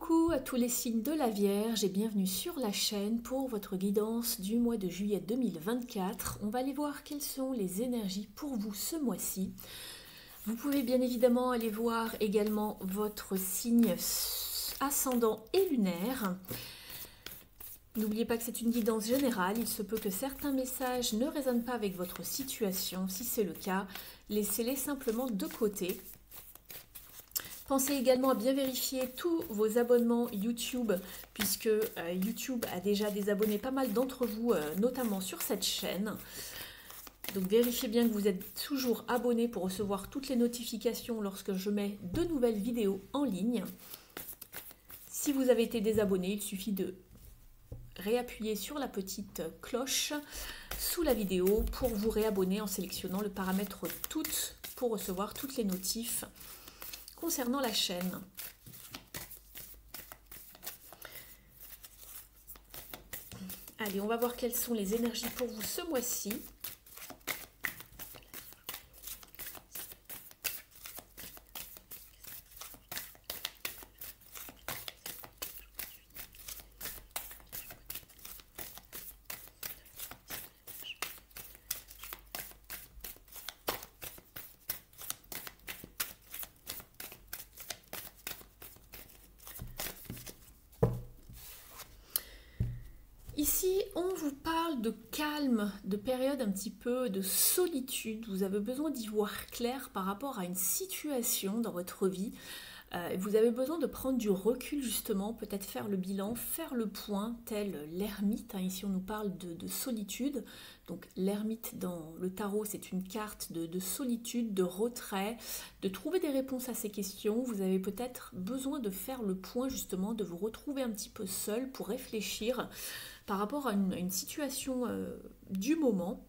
Coucou à tous les signes de la Vierge et bienvenue sur la chaîne pour votre guidance du mois de juillet 2024. On va aller voir quelles sont les énergies pour vous ce mois-ci. Vous pouvez bien évidemment aller voir également votre signe ascendant et lunaire. N'oubliez pas que c'est une guidance générale, il se peut que certains messages ne résonnent pas avec votre situation. Si c'est le cas, laissez-les simplement de côté. Pensez également à bien vérifier tous vos abonnements YouTube, puisque YouTube a déjà désabonné pas mal d'entre vous, notamment sur cette chaîne. Donc vérifiez bien que vous êtes toujours abonné pour recevoir toutes les notifications lorsque je mets de nouvelles vidéos en ligne. Si vous avez été désabonné, il suffit de réappuyer sur la petite cloche sous la vidéo pour vous réabonner en sélectionnant le paramètre toutes pour recevoir toutes les notifs concernant la chaîne. Allez, on va voir quelles sont les énergies pour vous ce mois-ci. Ici, on vous parle de calme, de période un petit peu de solitude. Vous avez besoin d'y voir clair par rapport à une situation dans votre vie. Vous avez besoin de prendre du recul justement, peut-être faire le bilan, faire le point, tel l'ermite. Ici, on nous parle de solitude. Donc l'ermite dans le tarot, c'est une carte de solitude, de retrait, de trouver des réponses à ces questions. Vous avez peut-être besoin de faire le point justement, de vous retrouver un petit peu seul pour réfléchir par rapport à une situation du moment.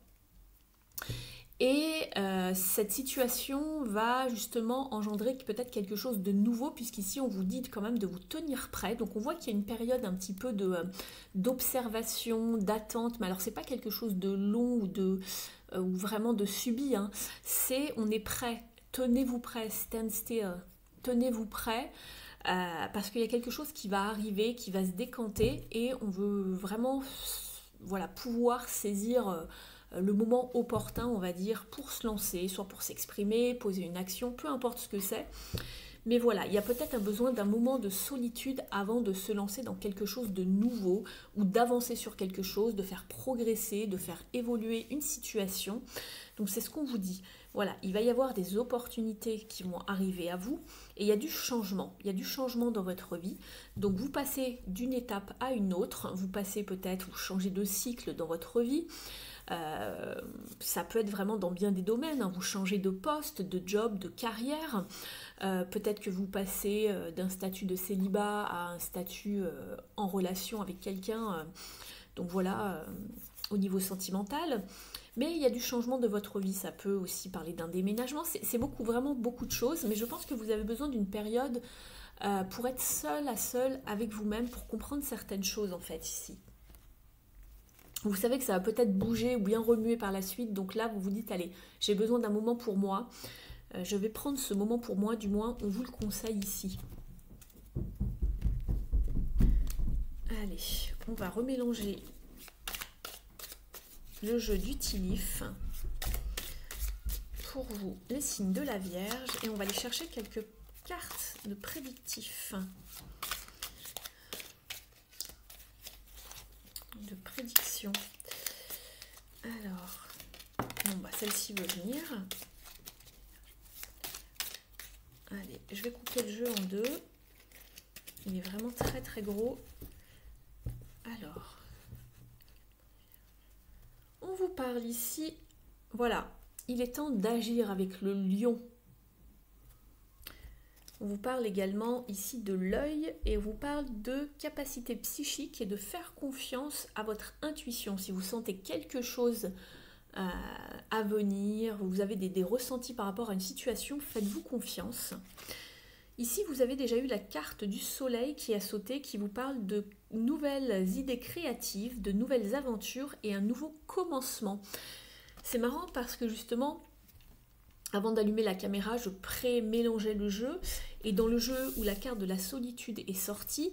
Et cette situation va justement engendrer peut-être quelque chose de nouveau, puisqu'ici on vous dit quand même de vous tenir prêt. Donc on voit qu'il y a une période un petit peu d'observation, d'attente, mais alors c'est pas quelque chose de long ou vraiment de subi, c'est on est prêt, tenez-vous prêt, stand still, tenez-vous prêt. Parce qu'il y a quelque chose qui va arriver, qui va se décanter et on veut vraiment pouvoir saisir le moment opportun, on va dire, pour se lancer, soit pour s'exprimer, poser une action, peu importe ce que c'est. Mais voilà, il y a peut-être un besoin d'un moment de solitude avant de se lancer dans quelque chose de nouveau ou d'avancer sur quelque chose, de faire progresser, de faire évoluer une situation. Donc c'est ce qu'on vous dit. Voilà, il va y avoir des opportunités qui vont arriver à vous et il y a du changement. Il y a du changement dans votre vie. Donc vous passez d'une étape à une autre. Vous passez peut-être, vous changez de cycle dans votre vie. Ça peut être vraiment dans bien des domaines. Vous changez de poste, de job, de carrière. Peut-être que vous passez d'un statut de célibat à un statut en relation avec quelqu'un. Donc voilà, au niveau sentimental. Mais il y a du changement de votre vie, ça peut aussi parler d'un déménagement, c'est vraiment beaucoup de choses, mais je pense que vous avez besoin d'une période pour être seul à seul avec vous-même, pour comprendre certaines choses en fait ici. Vous savez que ça va peut-être bouger ou bien remuer par la suite, donc là vous vous dites, allez, j'ai besoin d'un moment pour moi, je vais prendre ce moment pour moi, du moins on vous le conseille ici. Allez, on va remélanger le jeu du Tilif pour vous, les signes de la Vierge, et on va aller chercher quelques cartes de prédictifs. De prédiction. Alors, bon, celle-ci veut venir. Allez, je vais couper le jeu en deux. Il est vraiment très gros. Alors, on vous parle ici, voilà, il est temps d'agir avec le lion. On vous parle également ici de l'œil et on vous parle de capacité psychique et de faire confiance à votre intuition. Si vous sentez quelque chose à venir, vous avez des ressentis par rapport à une situation, faites-vous confiance. Ici, vous avez déjà eu la carte du soleil qui a sauté, qui vous parle de nouvelles idées créatives, de nouvelles aventures et un nouveau commencement. C'est marrant parce que justement, Avant d'allumer la caméra, je pré-mélangeais le jeu. Et dans le jeu où la carte de la solitude est sortie,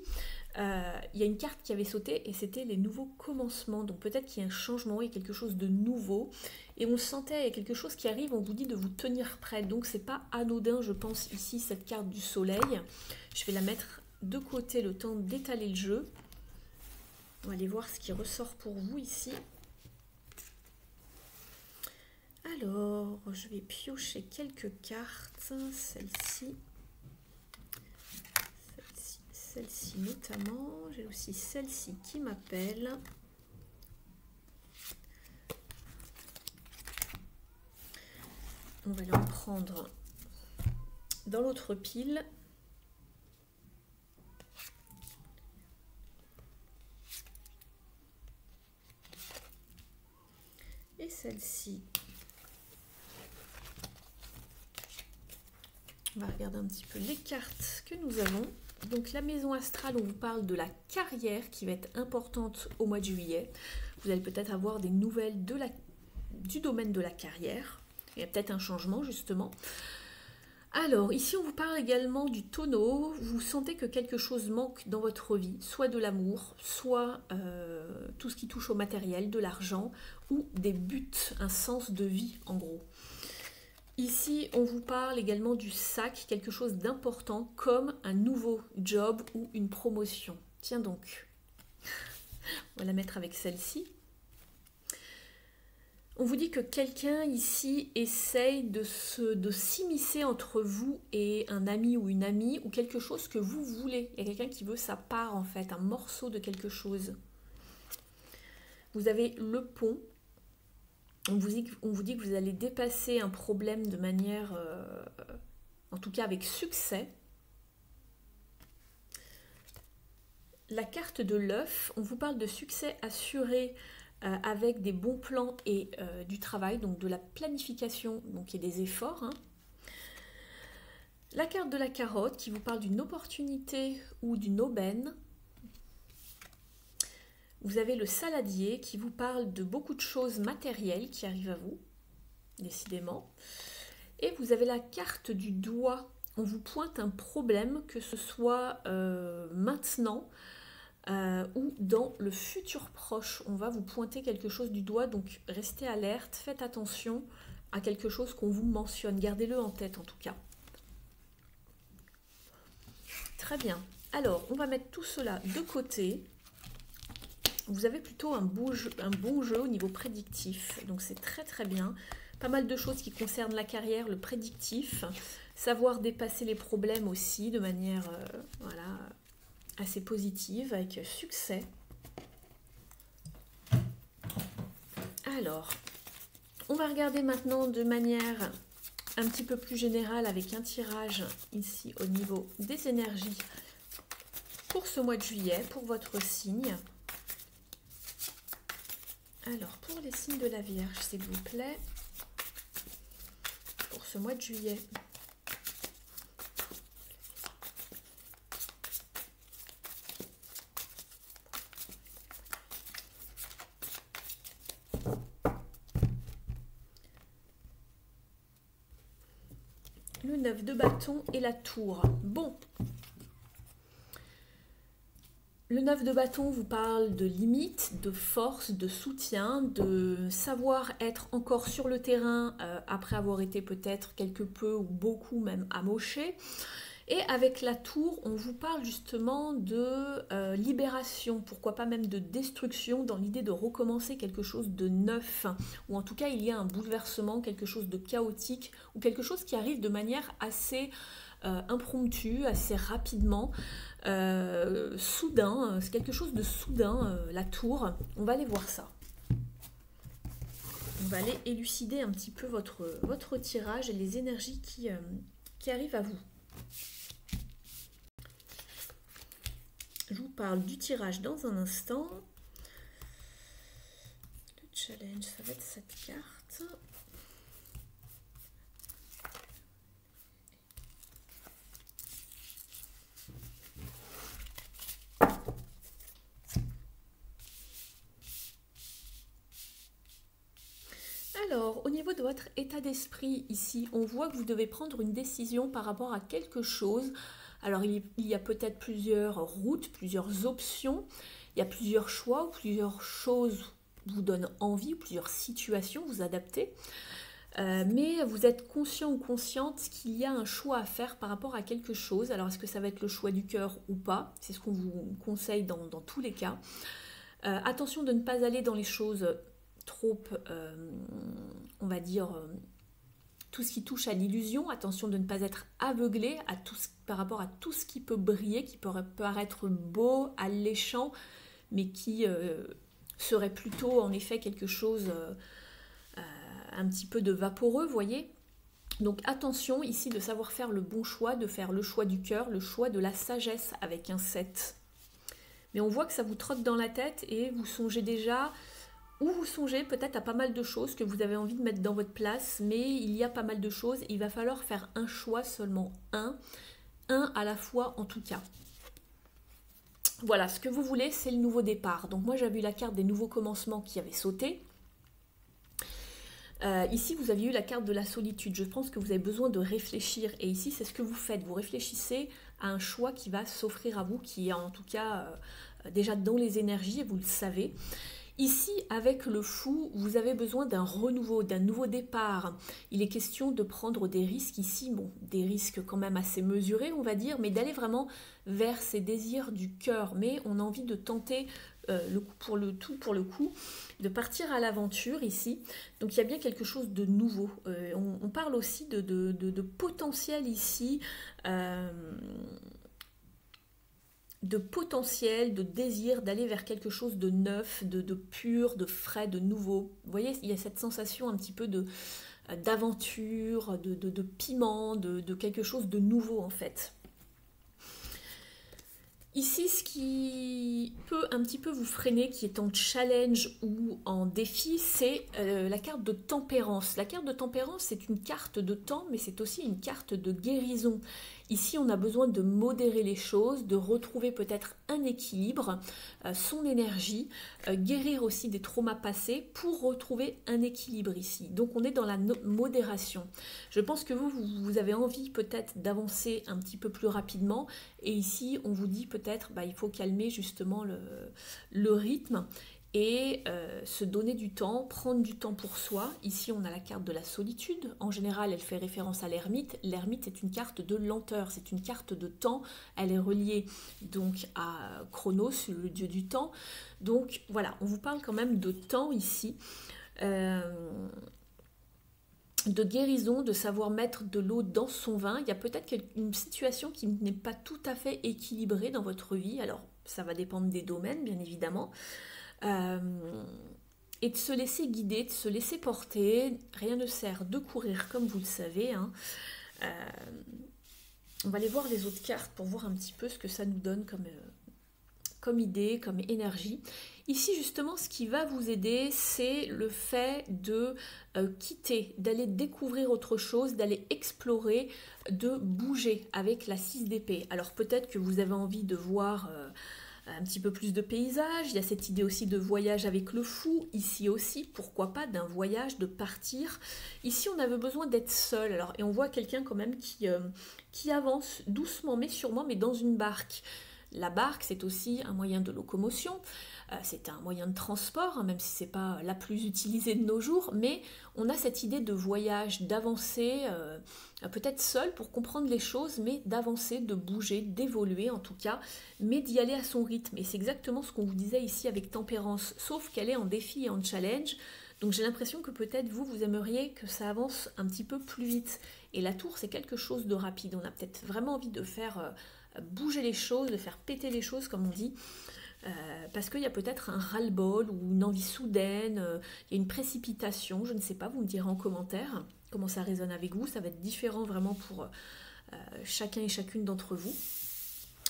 il y a une carte qui avait sauté et c'était les nouveaux commencements. Donc peut-être qu'il y a un changement, il y a quelque chose de nouveau. Et on sentait, il y a quelque chose qui arrive, on vous dit de vous tenir prêt. Donc c'est pas anodin, je pense, ici, cette carte du soleil. Je vais la mettre de côté le temps d'étaler le jeu. On va aller voir ce qui ressort pour vous ici. Alors, je vais piocher quelques cartes. Celle-ci notamment. J'ai aussi celle-ci qui m'appelle. On va en prendre dans l'autre pile. Et celle-ci. On va regarder un petit peu les cartes que nous avons. Donc la maison astrale, on vous parle de la carrière qui va être importante au mois de juillet. Vous allez peut-être avoir des nouvelles du domaine de la carrière. Il y a peut-être un changement justement. Alors ici on vous parle également du tonneau. Vous sentez que quelque chose manque dans votre vie, soit de l'amour, soit tout ce qui touche au matériel, de l'argent ou des buts, un sens de vie en gros. Ici, on vous parle également du sac, quelque chose d'important comme un nouveau job ou une promotion. Tiens donc, on va la mettre avec celle-ci. On vous dit que quelqu'un ici essaye de s'immiscer entre vous et un ami ou une amie ou quelque chose que vous voulez. Il y a quelqu'un qui veut sa part en fait, un morceau de quelque chose. Vous avez le pont. On vous dit que vous allez dépasser un problème de manière, en tout cas avec succès. La carte de l'œuf, on vous parle de succès assuré avec des bons plans et du travail, donc de la planification, donc et des efforts. Hein. La carte de la carotte qui vous parle d'une opportunité ou d'une aubaine. Vous avez le saladier qui vous parle de beaucoup de choses matérielles qui arrivent à vous, décidément. Et vous avez la carte du doigt. On vous pointe un problème, que ce soit maintenant ou dans le futur proche. On va vous pointer quelque chose du doigt, donc restez alerte, faites attention à quelque chose qu'on vous mentionne. Gardez-le en tête en tout cas. Très bien. Alors, on va mettre tout cela de côté. Vous avez plutôt un bon jeu au niveau prédictif, donc c'est très très bien. Pas mal de choses qui concernent la carrière, le prédictif, savoir dépasser les problèmes aussi de manière voilà, assez positive, avec succès. Alors, on va regarder maintenant de manière un petit peu plus générale avec un tirage ici au niveau des énergies pour ce mois de juillet, pour votre signe. Alors, pour les signes de la Vierge, s'il vous plaît, pour ce mois de juillet. Le 9 de bâton et la tour. Bon. Le 9 de bâton vous parle de limites, de force, de soutien, de savoir être encore sur le terrain après avoir été peut-être quelque peu ou beaucoup même amoché. Et avec la tour, on vous parle justement de libération, pourquoi pas même de destruction, dans l'idée de recommencer quelque chose de neuf. Ou en tout cas, il y a un bouleversement, quelque chose de chaotique, ou quelque chose qui arrive de manière assez impromptue, assez rapidement. Soudain, c'est quelque chose de soudain, la tour. On va aller voir ça. On va aller élucider un petit peu votre tirage et les énergies qui arrivent à vous. Je vous parle du tirage dans un instant. Le challenge, ça va être cette carte. Alors, au niveau niveau de votre état d'esprit ici, on voit que vous devez prendre une décision par rapport à quelque chose. Alors il y a peut-être plusieurs routes, plusieurs options, il y a plusieurs choix, ou plusieurs choses vous donnent envie, ou plusieurs situations vous adaptez. Mais vous êtes conscient ou consciente qu'il y a un choix à faire par rapport à quelque chose. Alors est-ce que ça va être le choix du cœur ou pas? C'est ce qu'on vous conseille dans tous les cas. Attention de ne pas aller dans les choses trop, on va dire, tout ce qui touche à l'illusion. Attention de ne pas être aveuglé par rapport à tout ce qui peut briller, qui peut paraître beau, alléchant, mais qui serait plutôt en effet quelque chose un petit peu de vaporeux, vous voyez. Donc attention ici de savoir faire le bon choix, de faire le choix du cœur, le choix de la sagesse avec un 7. Mais on voit que ça vous trotte dans la tête et vous songez déjà, ou vous songez peut-être à pas mal de choses que vous avez envie de mettre dans votre place, mais il y a pas mal de choses, il va falloir faire un choix, seulement un à la fois en tout cas. Voilà, ce que vous voulez, c'est le nouveau départ. Donc moi j'avais eu la carte des nouveaux commencements qui avait sauté. Ici, vous aviez eu la carte de la solitude. Je pense que vous avez besoin de réfléchir. Et ici, c'est ce que vous faites. Vous réfléchissez à un choix qui va s'offrir à vous, qui est en tout cas déjà dans les énergies, et vous le savez. Ici, avec le fou, vous avez besoin d'un renouveau, d'un nouveau départ. Il est question de prendre des risques ici, bon, des risques quand même assez mesurés, on va dire, mais d'aller vraiment vers ces désirs du cœur. Mais on a envie de tenter le coup pour le tout, pour le coup, de partir à l'aventure ici. Donc il y a bien quelque chose de nouveau. On parle aussi de potentiel ici. De potentiel, de désir d'aller vers quelque chose de neuf, de pur, de frais, de nouveau. Vous voyez, il y a cette sensation un petit peu d'aventure, de piment, de quelque chose de nouveau en fait. Ici, ce qui peut un petit peu vous freiner, qui est en challenge ou en défi, c'est la carte de tempérance. La carte de tempérance, c'est une carte de temps, mais c'est aussi une carte de guérison. Ici, on a besoin de modérer les choses, de retrouver peut-être un équilibre, son énergie, guérir aussi des traumas passés pour retrouver un équilibre ici. Donc, on est dans la modération. Je pense que vous avez envie peut-être d'avancer un petit peu plus rapidement. Et ici, on vous dit peut-être, il faut calmer justement le rythme et se donner du temps, prendre du temps pour soi. Ici, on a la carte de la solitude. En général, elle fait référence à l'ermite. L'ermite est une carte de lenteur, c'est une carte de temps. Elle est reliée donc à Chronos, le dieu du temps. Donc voilà, on vous parle quand même de temps ici. De guérison, de savoir mettre de l'eau dans son vin. Il y a peut-être une situation qui n'est pas tout à fait équilibrée dans votre vie. Alors, ça va dépendre des domaines, bien évidemment. Et de se laisser guider, de se laisser porter. Rien ne sert de courir, comme vous le savez. Hein. On va aller voir les autres cartes pour voir un petit peu ce que ça nous donne comme idée, comme énergie. Ici, justement, ce qui va vous aider, c'est le fait de quitter, d'aller découvrir autre chose, d'aller explorer, de bouger avec la 6 d'épée. Alors peut-être que vous avez envie de voir un petit peu plus de paysages. Il y a cette idée aussi de voyage avec le fou. Ici aussi, pourquoi pas, d'un voyage, de partir. Ici, on avait besoin d'être seul. Alors, et on voit quelqu'un quand même qui avance doucement, mais sûrement, mais dans une barque. La barque, c'est aussi un moyen de locomotion, c'est un moyen de transport, hein, même si ce n'est pas la plus utilisée de nos jours, mais on a cette idée de voyage, d'avancer, peut-être seul pour comprendre les choses, mais d'avancer, de bouger, d'évoluer en tout cas, mais d'y aller à son rythme. Et c'est exactement ce qu'on vous disait ici avec tempérance, sauf qu'elle est en défi et en challenge. Donc j'ai l'impression que peut-être vous aimeriez que ça avance un petit peu plus vite. Et la tour, c'est quelque chose de rapide. On a peut-être vraiment envie de faire bouger les choses, de faire péter les choses, comme on dit. Parce qu'il y a peut-être un ras-le-bol ou une envie soudaine, il y a une précipitation, je ne sais pas, vous me direz en commentaire comment ça résonne avec vous. Ça va être différent vraiment pour chacun et chacune d'entre vous.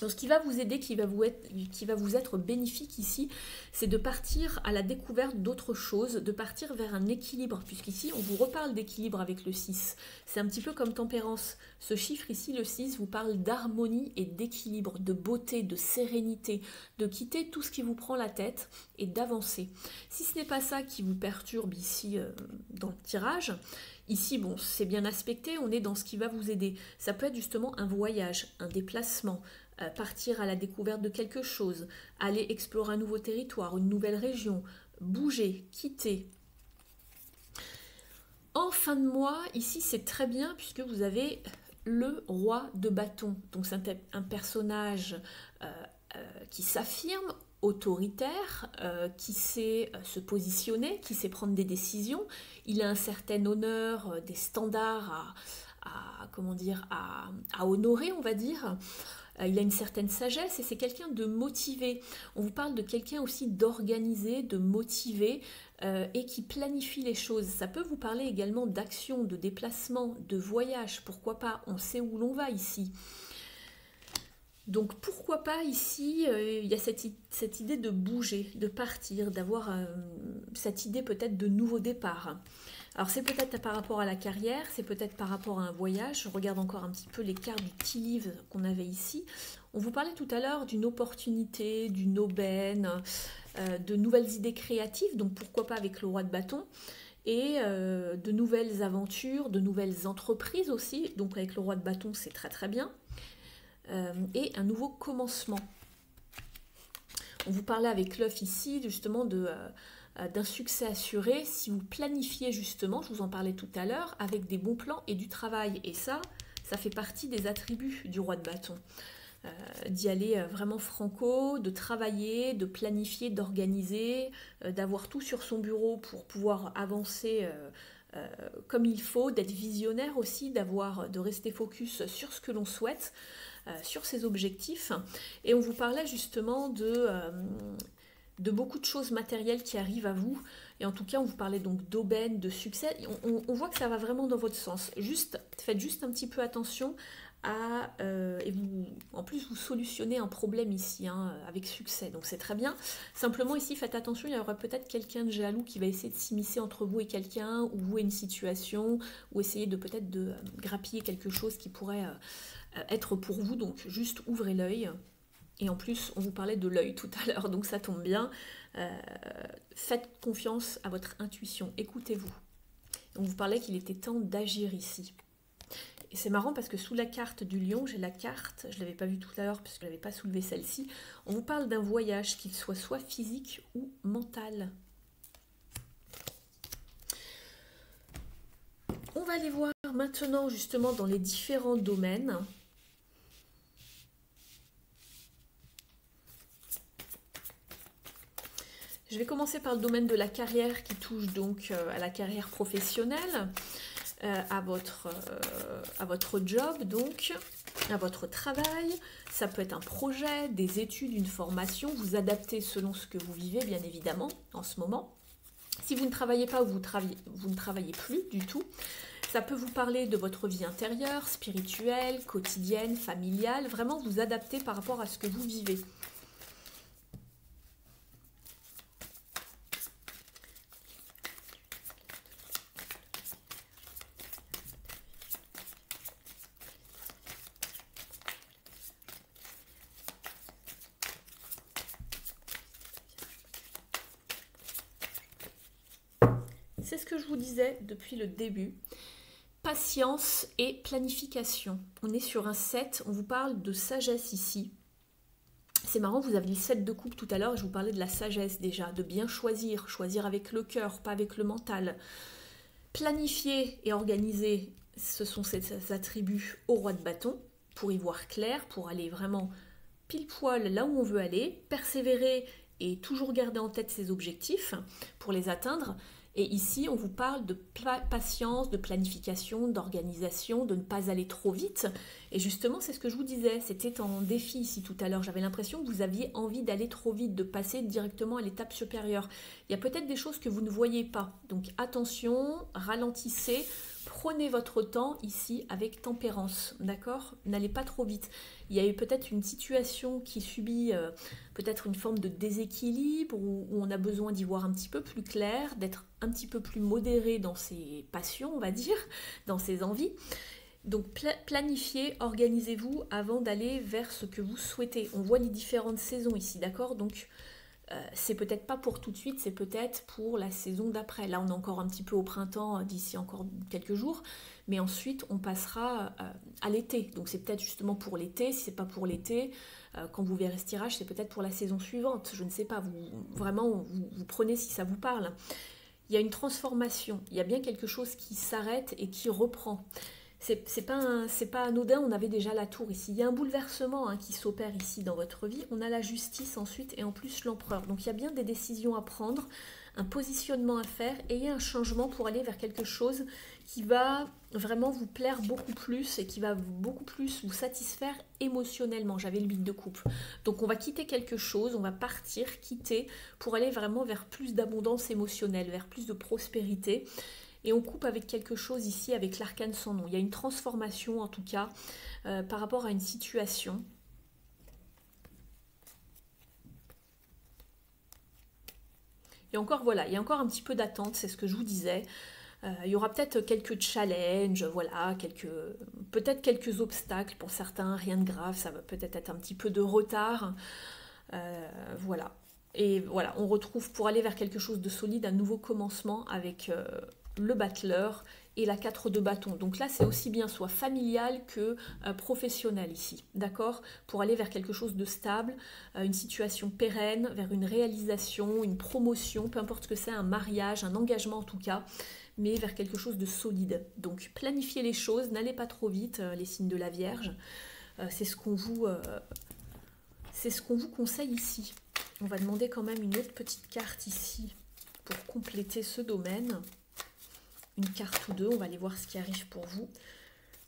Donc, ce qui va vous aider, qui va vous être bénéfique ici, c'est de partir à la découverte d'autres choses, de partir vers un équilibre, puisqu'ici, on vous reparle d'équilibre avec le 6. C'est un petit peu comme tempérance. Ce chiffre ici, le 6, vous parle d'harmonie et d'équilibre, de beauté, de sérénité, de quitter tout ce qui vous prend la tête et d'avancer. Si ce n'est pas ça qui vous perturbe ici dans le tirage, ici, bon, c'est bien aspecté, on est dans ce qui va vous aider. Ça peut être justement un voyage, un déplacement, partir à la découverte de quelque chose, aller explorer un nouveau territoire, une nouvelle région, bouger, quitter. En fin de mois, ici, c'est très bien puisque vous avez le roi de bâton. Donc, c'est un personnage qui s'affirme, autoritaire, qui sait se positionner, qui sait prendre des décisions. Il a un certain honneur, des standards à honorer, on va dire. Il a une certaine sagesse et c'est quelqu'un de motivé. On vous parle de quelqu'un aussi d'organisé, de motivé et qui planifie les choses. Ça peut vous parler également d'action, de déplacement, de voyage. Pourquoi pas? On sait où l'on va ici. Donc pourquoi pas ici, il y a cette idée de bouger, de partir, d'avoir cette idée peut-être de nouveau départ. Alors c'est peut-être par rapport à la carrière, c'est peut-être par rapport à un voyage. Je regarde encore un petit peu les cartes du tea leaf qu'on avait ici. On vous parlait tout à l'heure d'une opportunité, d'une aubaine, de nouvelles idées créatives, donc pourquoi pas avec le roi de bâton, et de nouvelles aventures, de nouvelles entreprises aussi, donc avec le roi de bâton c'est très très bien. Et un nouveau commencement. On vous parlait avec l'œuf ici justement d'un succès assuré si vous planifiez justement, je vous en parlais tout à l'heure, avec des bons plans et du travail. Et ça fait partie des attributs du roi de bâton. D'y aller vraiment franco, de travailler, de planifier, d'organiser, d'avoir tout sur son bureau pour pouvoir avancer comme il faut, d'être visionnaire aussi, de rester focus sur ce que l'on souhaite, sur ses objectifs. Et on vous parlait justement de beaucoup de choses matérielles qui arrivent à vous. Et en tout cas, on vous parlait donc d'aubaine, de succès. On voit que ça va vraiment dans votre sens. Faites juste un petit peu attention et en plus, vous solutionnez un problème ici avec succès. Donc c'est très bien. Simplement ici, faites attention, il y aura peut-être quelqu'un de jaloux qui va essayer de s'immiscer entre vous et quelqu'un, ou vous et une situation, ou essayer de peut-être de grappiller quelque chose qui pourrait être pour vous. Donc juste ouvrez l'œil. Et en plus, on vous parlait de l'œil tout à l'heure, donc ça tombe bien. Faites confiance à votre intuition, écoutez-vous. On vous parlait qu'il était temps d'agir ici. Et c'est marrant parce que sous la carte du lion, j'ai la carte, je ne l'avais pas vue tout à l'heure parce que je n'avais pas soulevé celle-ci. On vous parle d'un voyage, qu'il soit physique ou mental. On va aller voir maintenant justement dans les différents domaines. Je vais commencer par le domaine de la carrière qui touche donc à la carrière professionnelle, à votre job donc, à votre travail. Ça peut être un projet, des études, une formation. Vous adaptez selon ce que vous vivez bien évidemment en ce moment. Si vous ne travaillez pas ou vous ne travaillez plus du tout, ça peut vous parler de votre vie intérieure, spirituelle, quotidienne, familiale. Vraiment vous adapter par rapport à ce que vous vivez. C'est ce que je vous disais depuis le début. Patience et planification. On est sur un 7, on vous parle de sagesse ici. C'est marrant, vous avez le 7 de coupe tout à l'heure, je vous parlais de la sagesse déjà, de bien choisir, choisir avec le cœur, pas avec le mental. Planifier et organiser, ce sont ces attributs au roi de bâton, pour y voir clair, pour aller vraiment pile poil là où on veut aller, persévérer et toujours garder en tête ses objectifs pour les atteindre. Et ici, on vous parle de patience, de planification, d'organisation, de ne pas aller trop vite. Et justement, c'est ce que je vous disais, c'était en défi ici tout à l'heure. J'avais l'impression que vous aviez envie d'aller trop vite, de passer directement à l'étape supérieure. Il y a peut-être des choses que vous ne voyez pas. Donc attention, ralentissez, prenez votre temps ici avec tempérance, d'accord? N'allez pas trop vite. Il y a eu peut-être une situation qui subit peut-être une forme de déséquilibre où on a besoin d'y voir un petit peu plus clair, d'être un petit peu plus modéré dans ses passions, on va dire, dans ses envies. Donc planifiez, organisez-vous avant d'aller vers ce que vous souhaitez. On voit les différentes saisons ici, d'accord? Donc c'est peut-être pas pour tout de suite, c'est peut-être pour la saison d'après. Là, on est encore un petit peu au printemps, d'ici encore quelques jours, mais ensuite on passera à l'été. Donc c'est peut-être justement pour l'été. Si c'est pas pour l'été, quand vous verrez ce tirage, c'est peut-être pour la saison suivante. Je ne sais pas. Vous prenez si ça vous parle. Il y a une transformation. Il y a bien quelque chose qui s'arrête et qui reprend. C'est pas anodin, on avait déjà la tour ici. Il y a un bouleversement qui s'opère ici dans votre vie. On a la justice ensuite et en plus l'empereur. Donc il y a bien des décisions à prendre, un positionnement à faire et il y a un changement pour aller vers quelque chose qui va vraiment vous plaire beaucoup plus et qui va beaucoup plus vous satisfaire émotionnellement. J'avais le 8 de coupe. Donc on va quitter quelque chose, on va partir, quitter pour aller vraiment vers plus d'abondance émotionnelle, vers plus de prospérité. Et on coupe avec quelque chose ici, avec l'arcane sans nom. Il y a une transformation, en tout cas, par rapport à une situation. Et encore, voilà, il y a encore un petit peu d'attente, c'est ce que je vous disais. Il y aura peut-être quelques challenges, voilà, peut-être quelques obstacles pour certains, rien de grave, ça va peut-être être un petit peu de retard. Voilà. Et voilà, on retrouve pour aller vers quelque chose de solide, un nouveau commencement avec le battleur et la 4 de bâton. Donc là, c'est aussi bien soit familial que professionnel ici, d'accord? Pour aller vers quelque chose de stable, une situation pérenne, vers une réalisation, une promotion, peu importe ce que c'est, un mariage, un engagement en tout cas, mais vers quelque chose de solide. Donc planifiez les choses, n'allez pas trop vite, les signes de la Vierge. C'est ce qu'on vous conseille ici. On va demander quand même une autre petite carte ici pour compléter ce domaine. Une carte ou deux, on va aller voir ce qui arrive pour vous.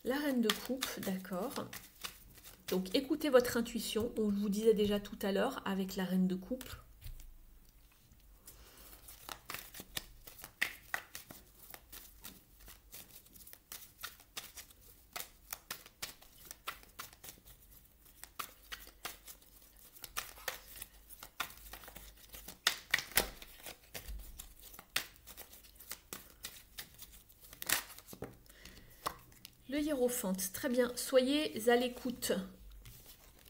La reine de coupe, d'accord. Donc écoutez votre intuition, on vous disait déjà tout à l'heure avec la reine de coupe. Le hiérophante, très bien, soyez à l'écoute.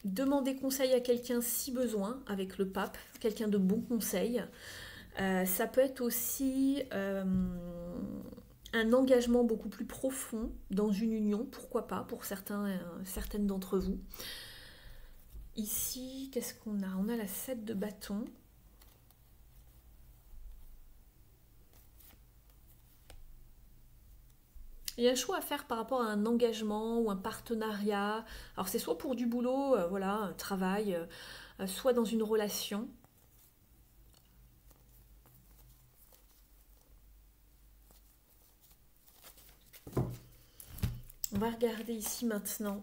Demandez conseil à quelqu'un si besoin, avec le pape, quelqu'un de bon conseil. Ça peut être aussi un engagement beaucoup plus profond dans une union, pourquoi pas, pour certaines d'entre vous. Ici, qu'est-ce qu'on a? On a la 7 de bâton. Il y a un choix à faire par rapport à un engagement ou un partenariat. Alors c'est soit pour du boulot, voilà, un travail, soit dans une relation. On va regarder ici maintenant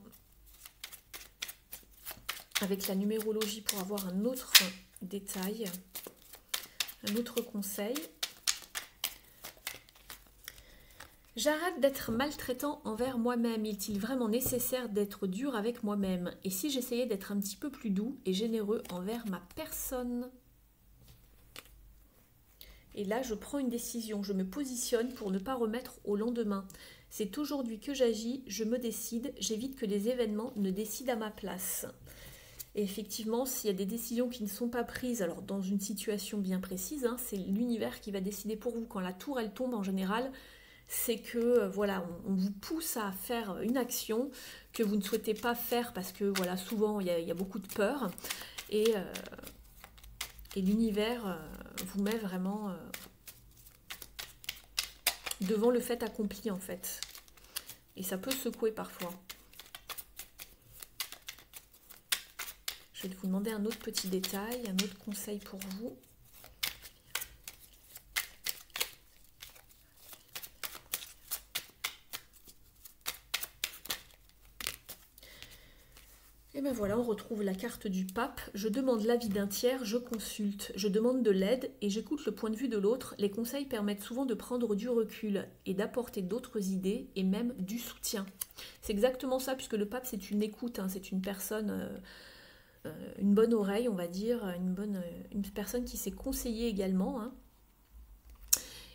avec la numérologie pour avoir un autre détail, un autre conseil. J'arrête d'être maltraitant envers moi-même. Est-il vraiment nécessaire d'être dur avec moi-même? Et si j'essayais d'être un petit peu plus doux et généreux envers ma personne? Et là, je prends une décision. Je me positionne pour ne pas remettre au lendemain. C'est aujourd'hui que j'agis, je me décide, j'évite que les événements ne décident à ma place. Et effectivement, s'il y a des décisions qui ne sont pas prises, alors dans une situation bien précise, c'est l'univers qui va décider pour vous. Quand la tour, elle tombe en général, c'est que voilà, on vous pousse à faire une action que vous ne souhaitez pas faire parce que voilà, souvent il y a beaucoup de peur et l'univers vous met vraiment devant le fait accompli en fait. Et ça peut secouer parfois. Je vais vous demander un autre petit détail, un autre conseil pour vous. Et bien Voilà, on retrouve la carte du pape. Je demande l'avis d'un tiers, je consulte, je demande de l'aide et j'écoute le point de vue de l'autre. Les conseils permettent souvent de prendre du recul et d'apporter d'autres idées et même du soutien. C'est exactement ça, puisque le pape, c'est une écoute, hein, c'est une personne, une bonne oreille, on va dire, une personne qui sait conseiller également, hein.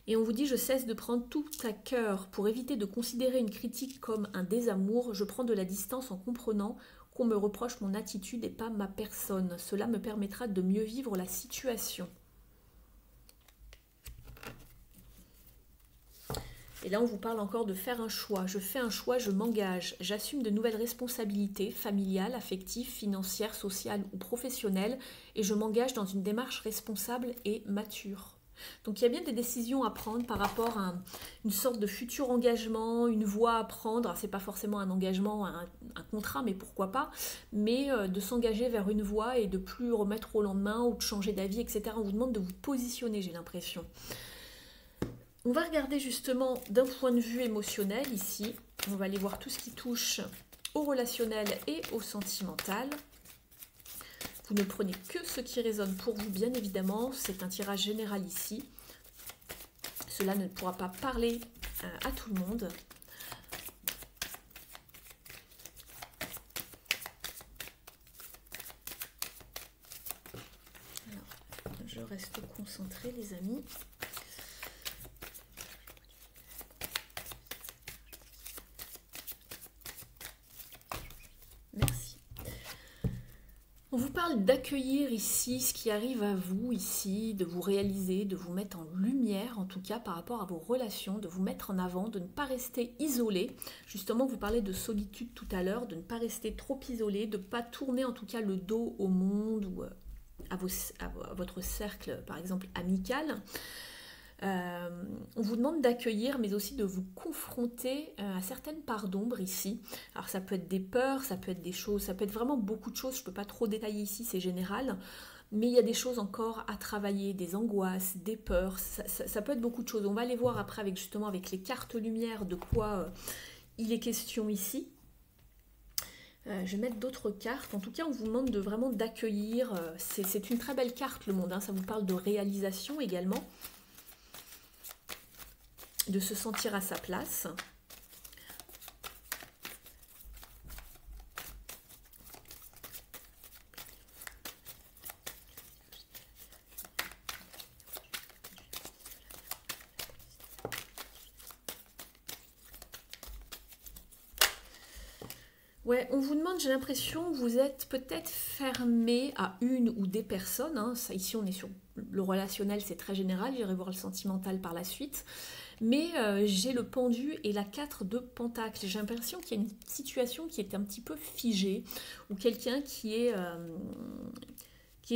Et on vous dit, je cesse de prendre tout à cœur pour éviter de considérer une critique comme un désamour. Je prends de la distance en comprenant qu'on me reproche mon attitude et pas ma personne. Cela me permettra de mieux vivre la situation. Et là, on vous parle encore de faire un choix. Je fais un choix, je m'engage. J'assume de nouvelles responsabilités familiales, affectives, financières, sociales ou professionnelles et je m'engage dans une démarche responsable et mature. Donc il y a bien des décisions à prendre par rapport à une sorte de futur engagement, une voie à prendre. C'est pas forcément un engagement, un contrat, mais pourquoi pas. Mais de s'engager vers une voie et de plus remettre au lendemain ou de changer d'avis, etc. On vous demande de vous positionner, j'ai l'impression. On va regarder justement d'un point de vue émotionnel ici. On va aller voir tout ce qui touche au relationnel et au sentimental. Vous ne prenez que ce qui résonne pour vous, bien évidemment. C'est un tirage général ici. Cela ne pourra pas parler à tout le monde. Alors, je reste concentrée, les amis. Merci. On vous parle d'accueillir ici ce qui arrive à vous ici, de vous réaliser, de vous mettre en lumière en tout cas par rapport à vos relations, de vous mettre en avant, de ne pas rester isolé. Justement, vous parlez de solitude tout à l'heure, de ne pas rester trop isolé, de ne pas tourner en tout cas le dos au monde ou à votre cercle par exemple amical. On vous demande d'accueillir mais aussi de vous confronter à certaines parts d'ombre ici. Alors ça peut être des peurs, ça peut être des choses, ça peut être vraiment beaucoup de choses, je ne peux pas trop détailler ici, c'est général, mais il y a des choses encore à travailler, des angoisses, des peurs, ça peut être beaucoup de choses. On va aller voir après justement avec les cartes lumière de quoi il est question ici. Je vais mettre d'autres cartes. En tout cas, on vous demande de vraiment d'accueillir. C'est une très belle carte, le monde, hein. Ça vous parle de réalisation également, de se sentir à sa place. Ouais, on vous demande, j'ai l'impression, vous êtes peut-être fermé à une ou des personnes, hein. Ça, ici, on est sur le relationnel, c'est très général. J'irai voir le sentimental par la suite. Mais j'ai le pendu et la 4 de pentacle. J'ai l'impression qu'il y a une situation qui est un petit peu figée, ou quelqu'un qui est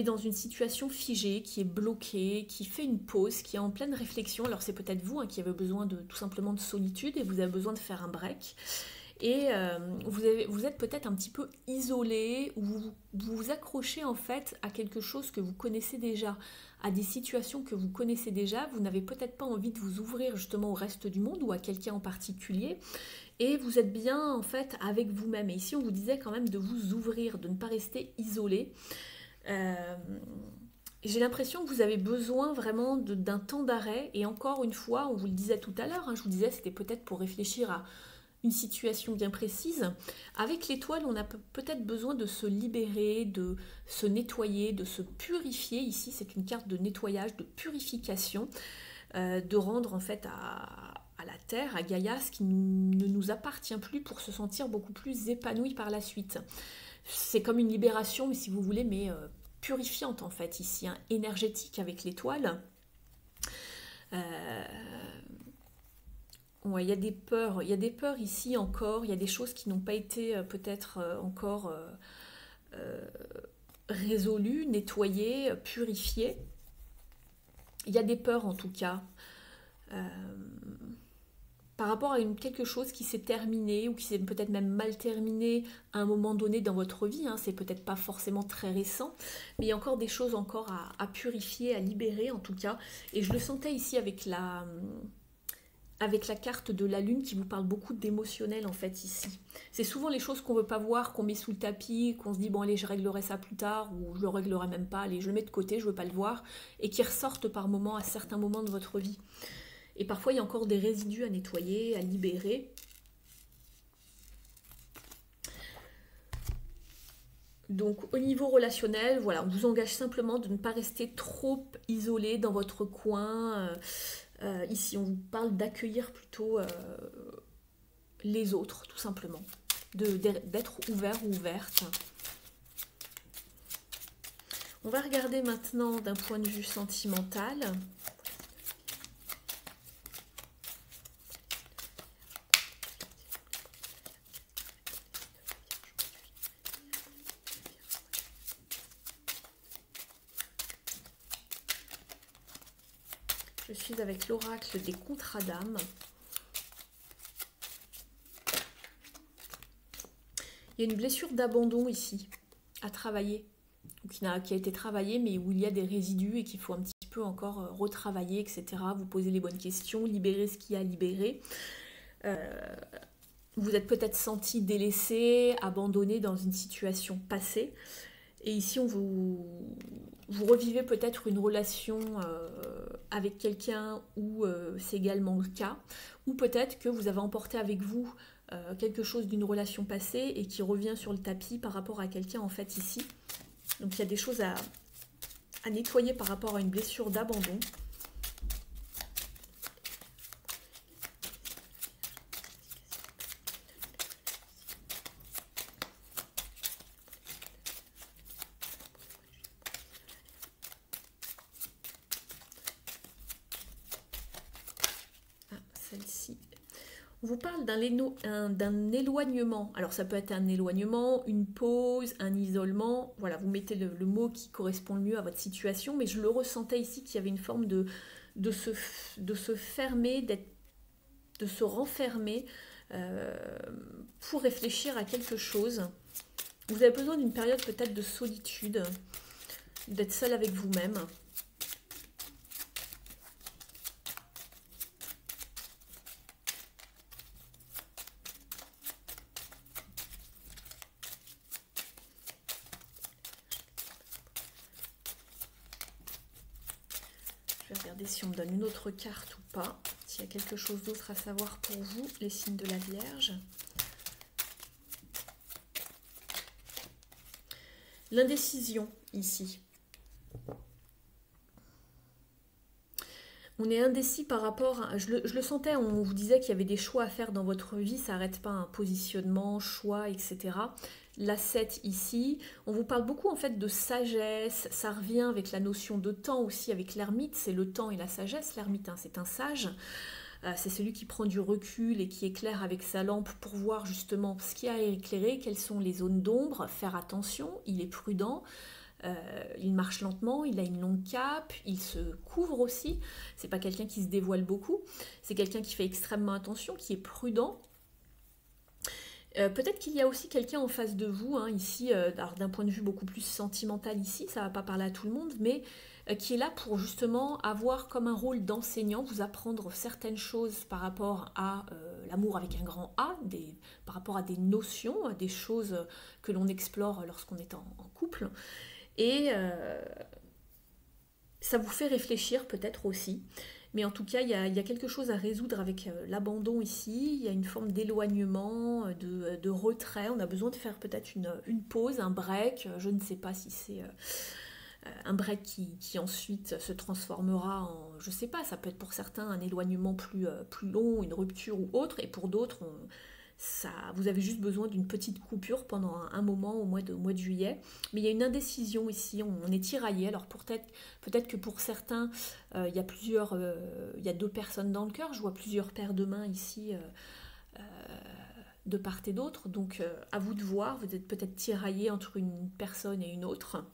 dans une situation figée, qui est bloqué, qui fait une pause, qui est en pleine réflexion. Alors c'est peut-être vous, hein, qui avez besoin de tout simplement de solitude et vous avez besoin de faire un break. Et vous êtes peut-être un petit peu isolé, ou vous vous accrochez en fait à quelque chose que vous connaissez déjà, à des situations que vous connaissez déjà. Vous n'avez peut-être pas envie de vous ouvrir justement au reste du monde ou à quelqu'un en particulier. Et vous êtes bien en fait avec vous-même. Et ici on vous disait quand même de vous ouvrir, de ne pas rester isolé. J'ai l'impression que vous avez besoin vraiment d'un temps d'arrêt. Et encore une fois, on vous le disait tout à l'heure, hein, je vous disais c'était peut-être pour réfléchir à une situation bien précise. Avec l'étoile, on a peut-être besoin de se libérer, de se nettoyer, de se purifier. Ici, c'est une carte de nettoyage, de purification, de rendre en fait à la Terre, à Gaïa, ce qui ne nous appartient plus pour se sentir beaucoup plus épanoui par la suite. C'est comme une libération, mais si vous voulez, mais purifiante en fait, ici, hein, énergétique avec l'étoile. Ouais, il y a des peurs ici encore, il y a des choses qui n'ont pas été peut-être encore résolues, nettoyées, purifiées. Il y a des peurs en tout cas, par rapport à quelque chose qui s'est terminé ou qui s'est peut-être même mal terminé à un moment donné dans votre vie, hein. C'est peut-être pas forcément très récent, mais il y a encore des choses encore à purifier, à libérer en tout cas. Et je le sentais ici avec avec la carte de la lune qui vous parle beaucoup d'émotionnel en fait ici. C'est souvent les choses qu'on ne veut pas voir, qu'on met sous le tapis, qu'on se dit bon allez je réglerai ça plus tard ou je le réglerai même pas, allez je le mets de côté, je ne veux pas le voir et qui ressortent par moments à certains moments de votre vie. Et parfois il y a encore des résidus à nettoyer, à libérer. Donc au niveau relationnel, voilà, on vous engage simplement de ne pas rester trop isolé dans votre coin. Ici, on vous parle d'accueillir plutôt les autres, tout simplement. D'être ouvert ou ouverte. On va regarder maintenant d'un point de vue sentimental. Je suis avec l'oracle des contrats d'âme. Il y a une blessure d'abandon ici, à travailler, qui a été travaillée, mais où il y a des résidus et qu'il faut un petit peu encore retravailler, etc. Vous posez les bonnes questions, libérer ce qu'il y a à libérer. Vous êtes peut-être senti délaissé, abandonné dans une situation passée. Et ici, vous revivez peut-être une relation avec quelqu'un où c'est également le cas. Ou peut-être que vous avez emporté avec vous quelque chose d'une relation passée et qui revient sur le tapis par rapport à quelqu'un en fait ici. Donc il y a des choses à nettoyer par rapport à une blessure d'abandon. Celle-ci. On vous parle d'un éloignement. Alors ça peut être un éloignement, une pause, un isolement. Voilà, vous mettez le mot qui correspond le mieux à votre situation. Mais je le ressentais ici qu'il y avait une forme de se fermer, de se renfermer pour réfléchir à quelque chose. Vous avez besoin d'une période peut-être de solitude, d'être seul avec vous-même. Je vais regarder si on me donne une autre carte ou pas. S'il y a quelque chose d'autre à savoir pour vous, les signes de la Vierge. L'indécision ici. On est indécis par rapport à... Je le sentais, on vous disait qu'il y avait des choix à faire dans votre vie, ça n'arrête pas un positionnement, choix, etc. La 7 ici, on vous parle beaucoup en fait de sagesse, ça revient avec la notion de temps aussi, avec l'ermite, c'est le temps et la sagesse, l'ermite hein, c'est un sage, c'est celui qui prend du recul et qui éclaire avec sa lampe pour voir justement ce qu'il y a à éclairer, quelles sont les zones d'ombre, faire attention, il est prudent, il marche lentement, il a une longue cape, il se couvre aussi, c'est pas quelqu'un qui se dévoile beaucoup, c'est quelqu'un qui fait extrêmement attention, qui est prudent. Peut-être qu'il y a aussi quelqu'un en face de vous, hein, ici, d'un point de vue beaucoup plus sentimental ici, ça ne va pas parler à tout le monde, mais qui est là pour justement avoir comme un rôle d'enseignant, vous apprendre certaines choses par rapport à l'amour avec un grand A, par rapport à des notions, des choses que l'on explore lorsqu'on est en couple. Et ça vous fait réfléchir peut-être aussi. Mais en tout cas, il y a quelque chose à résoudre avec l'abandon ici. Il y a une forme d'éloignement, de retrait. On a besoin de faire peut-être une pause, un break. Je ne sais pas si c'est un break qui ensuite se transformera en... Je ne sais pas, ça peut être pour certains un éloignement plus long, une rupture ou autre. Et pour d'autres, vous avez juste besoin d'une petite coupure pendant un moment au mois de juillet. Mais il y a une indécision ici, on est tiraillé. Alors peut-être que pour certains, il y a 2 personnes dans le cœur. Je vois plusieurs paires de mains ici de part et d'autre. Donc à vous de voir, vous êtes peut-être tiraillé entre une personne et une autre.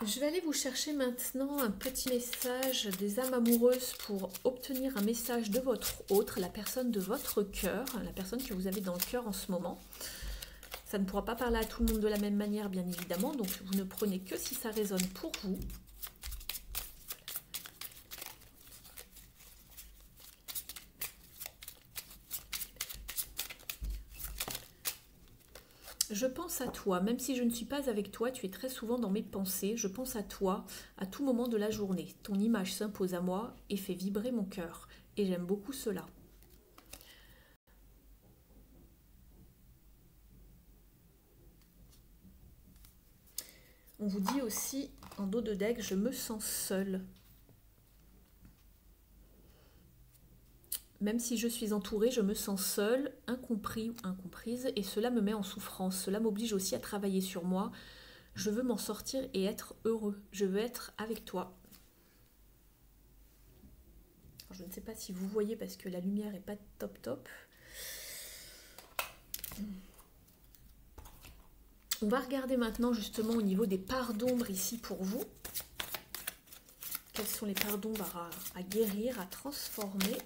Je vais aller vous chercher maintenant un petit message des âmes amoureuses pour obtenir un message de votre autre, la personne de votre cœur, la personne que vous avez dans le cœur en ce moment. Ça ne pourra pas parler à tout le monde de la même manière, bien évidemment, donc vous ne prenez que si ça résonne pour vous. Je pense à toi, même si je ne suis pas avec toi, tu es très souvent dans mes pensées. Je pense à toi à tout moment de la journée. Ton image s'impose à moi et fait vibrer mon cœur. Et j'aime beaucoup cela. On vous dit aussi en dos de deck, je me sens seule. Même si je suis entourée, je me sens seule, incompris ou incomprise, et cela me met en souffrance. Cela m'oblige aussi à travailler sur moi. Je veux m'en sortir et être heureux. Je veux être avec toi. Alors, je ne sais pas si vous voyez parce que la lumière n'est pas top top. On va regarder maintenant justement au niveau des parts d'ombre ici pour vous. Quelles sont les parts d'ombre à guérir, à transformer?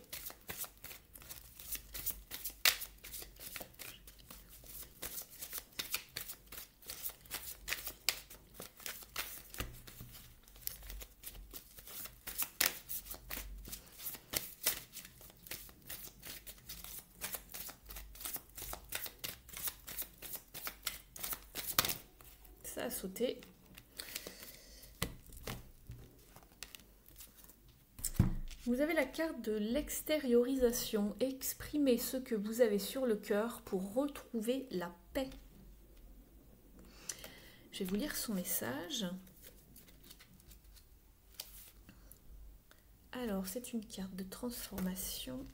Ça a sauté. Vous avez la carte de l'extériorisation. Exprimez ce que vous avez sur le cœur pour retrouver la paix. Je vais vous lire son message. Alors, c'est une carte de transformation.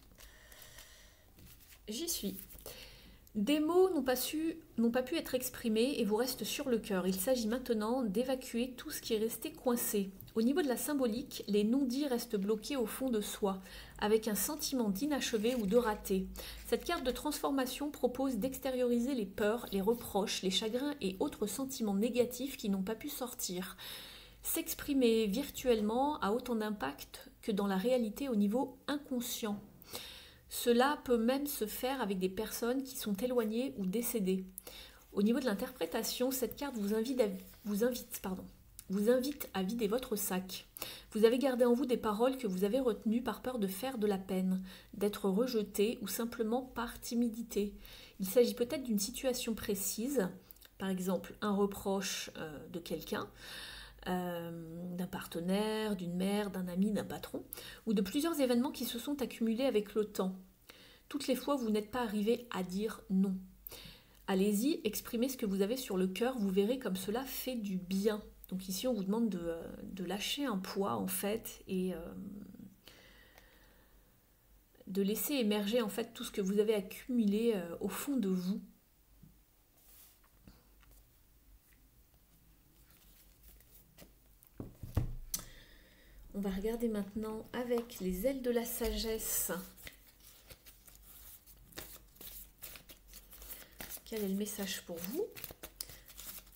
J'y suis. Des mots n'ont pas pu être exprimés et vous restent sur le cœur. Il s'agit maintenant d'évacuer tout ce qui est resté coincé. Au niveau de la symbolique, les non-dits restent bloqués au fond de soi, avec un sentiment d'inachevé ou de raté. Cette carte de transformation propose d'extérioriser les peurs, les reproches, les chagrins et autres sentiments négatifs qui n'ont pas pu sortir. S'exprimer virtuellement a autant d'impact que dans la réalité au niveau inconscient. Cela peut même se faire avec des personnes qui sont éloignées ou décédées. Au niveau de l'interprétation, cette carte vous invite à vider votre sac. Vous avez gardé en vous des paroles que vous avez retenues par peur de faire de la peine, d'être rejeté ou simplement par timidité. Il s'agit peut-être d'une situation précise, par exemple un reproche de quelqu'un, d'un partenaire, d'une mère, d'un ami, d'un patron, ou de plusieurs événements qui se sont accumulés avec le temps. Toutes les fois où vous n'êtes pas arrivé à dire non. Allez-y, exprimez ce que vous avez sur le cœur, vous verrez comme cela fait du bien. Donc ici, on vous demande de lâcher un poids, en fait, et de laisser émerger, en fait, tout ce que vous avez accumulé au fond de vous. On va regarder maintenant avec les ailes de la sagesse. Quel est le message pour vous?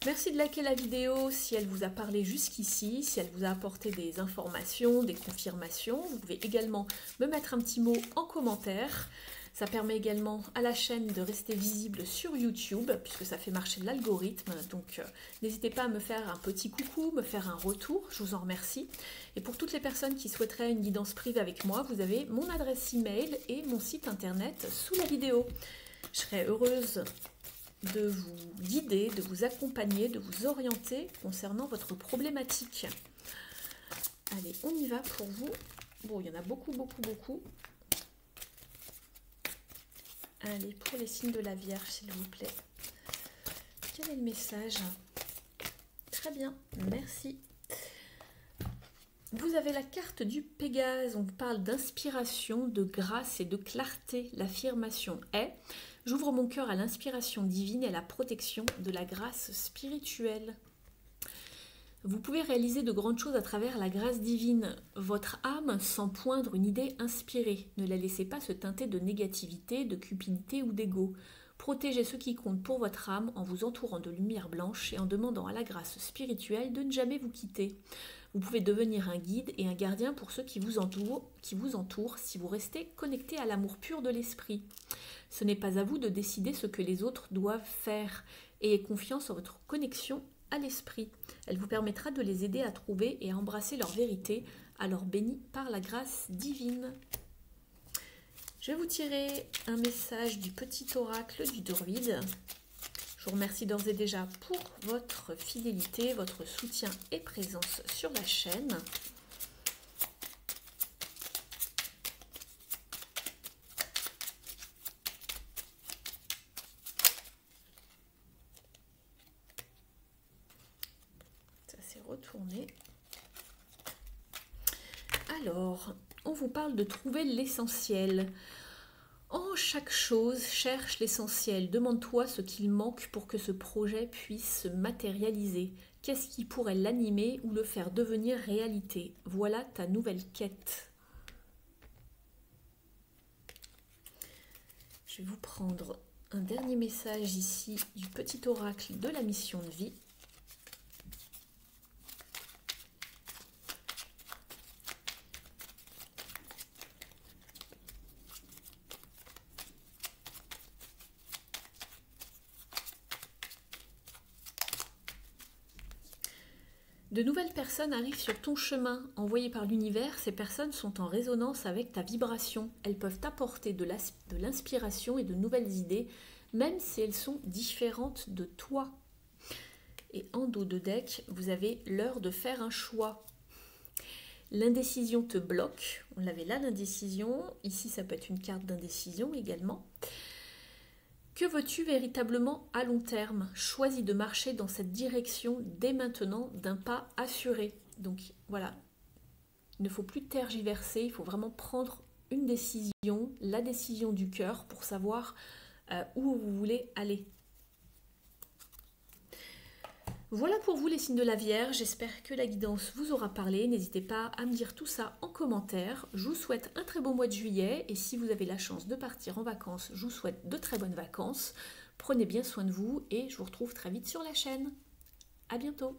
Merci de liker la vidéo si elle vous a parlé jusqu'ici, si elle vous a apporté des informations, des confirmations. Vous pouvez également me mettre un petit mot en commentaire. Ça permet également à la chaîne de rester visible sur YouTube, puisque ça fait marcher l'algorithme. Donc n'hésitez pas à me faire un petit coucou, me faire un retour, je vous en remercie. Et pour toutes les personnes qui souhaiteraient une guidance privée avec moi, vous avez mon adresse email et mon site internet sous la vidéo. Je serai heureuse de vous guider, de vous accompagner, de vous orienter concernant votre problématique. Allez, on y va pour vous. Bon, il y en a beaucoup. Allez, pour les signes de la Vierge, s'il vous plaît. Quel est le message? Très bien, merci. Vous avez la carte du Pégase. On vous parle d'inspiration, de grâce et de clarté. L'affirmation est: j'ouvre mon cœur à l'inspiration divine et à la protection de la grâce spirituelle. Vous pouvez réaliser de grandes choses à travers la grâce divine. Votre âme sent poindre une idée inspirée. Ne la laissez pas se teinter de négativité, de cupidité ou d'ego. Protégez ce qui compte pour votre âme en vous entourant de lumière blanche et en demandant à la grâce spirituelle de ne jamais vous quitter. Vous pouvez devenir un guide et un gardien pour ceux qui vous entourent si vous restez connecté à l'amour pur de l'esprit. Ce n'est pas à vous de décider ce que les autres doivent faire. Ayez confiance en votre connexion à l'esprit. Elle vous permettra de les aider à trouver et à embrasser leur vérité, alors bénis par la grâce divine. Je vais vous tirer un message du petit oracle du druide. Je vous remercie d'ores et déjà pour votre fidélité, votre soutien et présence sur la chaîne. Ça s'est retourné. Alors, on vous parle de trouver l'essentiel. En chaque chose, cherche l'essentiel. Demande-toi ce qu'il manque pour que ce projet puisse se matérialiser. Qu'est-ce qui pourrait l'animer ou le faire devenir réalité? Voilà ta nouvelle quête. Je vais vous prendre un dernier message ici du petit oracle de la mission de vie. De nouvelles personnes arrivent sur ton chemin, envoyées par l'univers. Ces personnes sont en résonance avec ta vibration. Elles peuvent t'apporter de l'inspiration et de nouvelles idées, même si elles sont différentes de toi. Et en dos de deck, vous avez l'heure de faire un choix. L'indécision te bloque. On l'avait là, l'indécision. Ici, ça peut être une carte d'indécision également. Que veux-tu véritablement à long terme? Choisis de marcher dans cette direction dès maintenant d'un pas assuré. Donc voilà, il ne faut plus tergiverser, il faut vraiment prendre une décision, la décision du cœur pour savoir où vous voulez aller. Voilà pour vous les signes de la Vierge, j'espère que la guidance vous aura parlé. N'hésitez pas à me dire tout ça en commentaire. Je vous souhaite un très beau mois de juillet et si vous avez la chance de partir en vacances, je vous souhaite de très bonnes vacances. Prenez bien soin de vous et je vous retrouve très vite sur la chaîne. À bientôt.